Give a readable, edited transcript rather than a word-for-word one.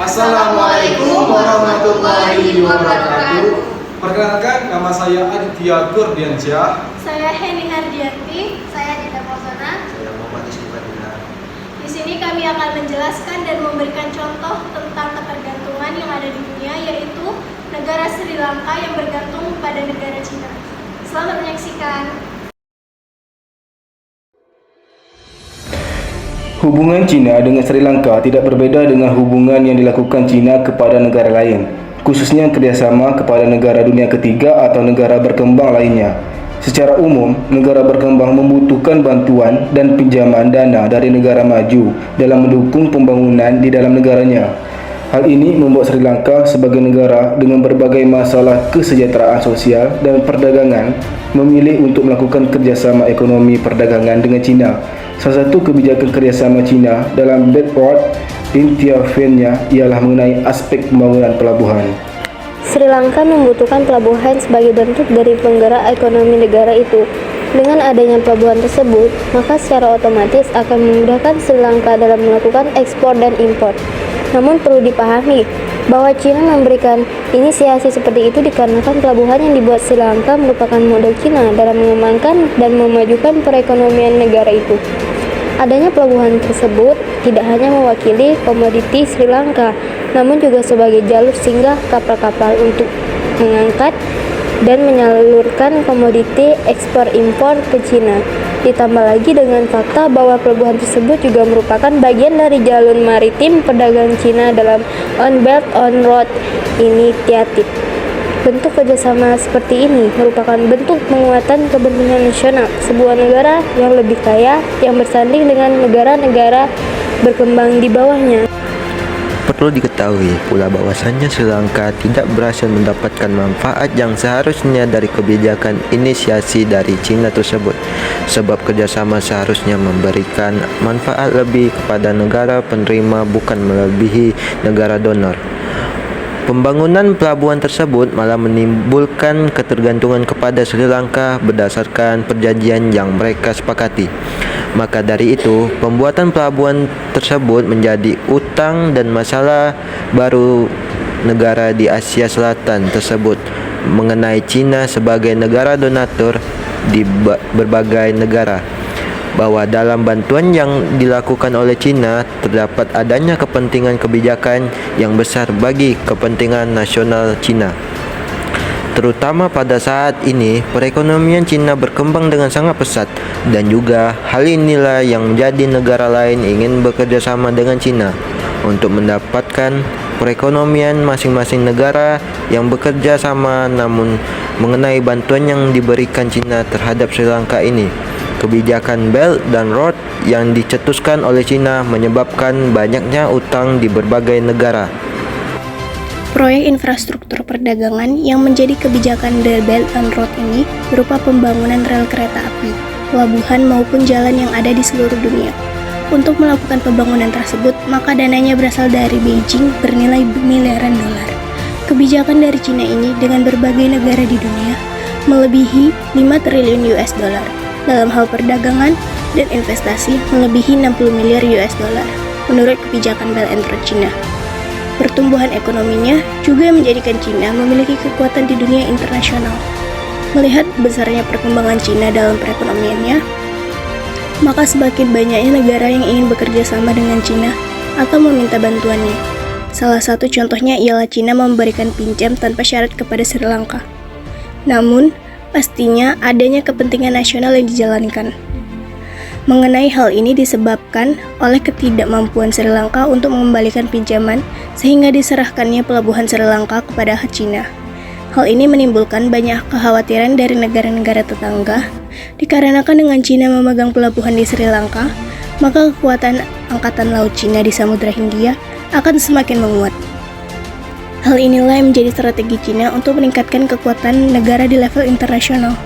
Assalamualaikum warahmatullahi wabarakatuh. Perkenalkan, nama saya Aditya Gurdiansyah. Saya Heni Hardianti. Saya Dita Posona. Saya Muhammad Iskandar. Di sini kami akan menjelaskan dan memberikan contoh tentang ketergantungan yang ada di dunia, yaitu negara Sri Lanka yang bergantung pada negara Cina. Selamat menyaksikan. Hubungan Cina dengan Sri Lanka tidak berbeda dengan hubungan yang dilakukan Cina kepada negara lain, khususnya kerjasama kepada negara dunia ketiga atau negara berkembang lainnya. Secara umum, negara berkembang membutuhkan bantuan dan pinjaman dana dari negara maju dalam mendukung pembangunan di dalam negaranya. Hal ini membuat Sri Lanka sebagai negara dengan berbagai masalah kesejahteraan sosial dan perdagangan memilih untuk melakukan kerjasama ekonomi perdagangan dengan Cina. Salah satu kebijakan kerjasama Cina dalam Belt and Road Initiative-nya ialah mengenai aspek pembangunan pelabuhan. Sri Lanka membutuhkan pelabuhan sebagai bentuk dari penggerak ekonomi negara itu. Dengan adanya pelabuhan tersebut, maka secara otomatis akan memudahkan Sri Lanka dalam melakukan ekspor dan impor. Namun perlu dipahami bahwa Cina memberikan inisiasi seperti itu dikarenakan pelabuhan yang dibuat Sri Lanka merupakan model Cina dalam mengembangkan dan memajukan perekonomian negara itu. Adanya pelabuhan tersebut tidak hanya mewakili komoditi Sri Lanka, namun juga sebagai jalur singgah kapal-kapal untuk mengangkat dan menyalurkan komoditi ekspor-impor ke Cina. Ditambah lagi dengan fakta bahwa pelabuhan tersebut juga merupakan bagian dari jalur maritim perdagangan Cina dalam One Belt One Road Initiative. Bentuk kerjasama seperti ini merupakan bentuk penguatan kepentingan nasional sebuah negara yang lebih kaya yang bersanding dengan negara-negara berkembang di bawahnya. Perlu diketahui pula bahwasannya Sri Lanka tidak berhasil mendapatkan manfaat yang seharusnya dari kebijakan inisiasi dari Cina tersebut, sebab kerjasama seharusnya memberikan manfaat lebih kepada negara penerima bukan melebihi negara donor. Pembangunan pelabuhan tersebut malah menimbulkan ketergantungan kepada Sri Lanka berdasarkan perjanjian yang mereka sepakati. Maka dari itu, pembuatan pelabuhan tersebut menjadi utang dan masalah baru negara di Asia Selatan tersebut mengenai Cina sebagai negara donatur di berbagai negara. Bahwa dalam bantuan yang dilakukan oleh Cina terdapat adanya kepentingan kebijakan yang besar bagi kepentingan nasional Cina. Terutama pada saat ini perekonomian Cina berkembang dengan sangat pesat, dan juga hal inilah yang menjadi negara lain ingin bekerja sama dengan Cina untuk mendapatkan perekonomian masing-masing negara yang bekerja sama. Namun mengenai bantuan yang diberikan Cina terhadap Sri Lanka ini, kebijakan Belt dan Road yang dicetuskan oleh Cina menyebabkan banyaknya utang di berbagai negara. Proyek infrastruktur perdagangan yang menjadi kebijakan The Belt and Road ini berupa pembangunan rel kereta api, pelabuhan maupun jalan yang ada di seluruh dunia. Untuk melakukan pembangunan tersebut, maka dananya berasal dari Beijing bernilai miliaran dolar. Kebijakan dari Cina ini dengan berbagai negara di dunia melebihi 5 triliun US dollar. Dalam hal perdagangan dan investasi melebihi 60 miliar US dollar menurut kebijakan Belt and Road Cina. Pertumbuhan ekonominya juga menjadikan Cina memiliki kekuatan di dunia internasional. Melihat besarnya perkembangan Cina dalam perekonomiannya, maka semakin banyaknya negara yang ingin bekerja sama dengan Cina atau meminta bantuannya. Salah satu contohnya ialah Cina memberikan pinjam tanpa syarat kepada Sri Lanka. Namun, pastinya adanya kepentingan nasional yang dijalankan. Mengenai hal ini disebabkan oleh ketidakmampuan Sri Lanka untuk mengembalikan pinjaman sehingga diserahkannya pelabuhan Sri Lanka kepada Cina. Hal ini menimbulkan banyak kekhawatiran dari negara-negara tetangga dikarenakan dengan Cina memegang pelabuhan di Sri Lanka, maka kekuatan angkatan laut Cina di Samudra Hindia akan semakin menguat. Hal inilah yang menjadi strategi Cina untuk meningkatkan kekuatan negara di level internasional.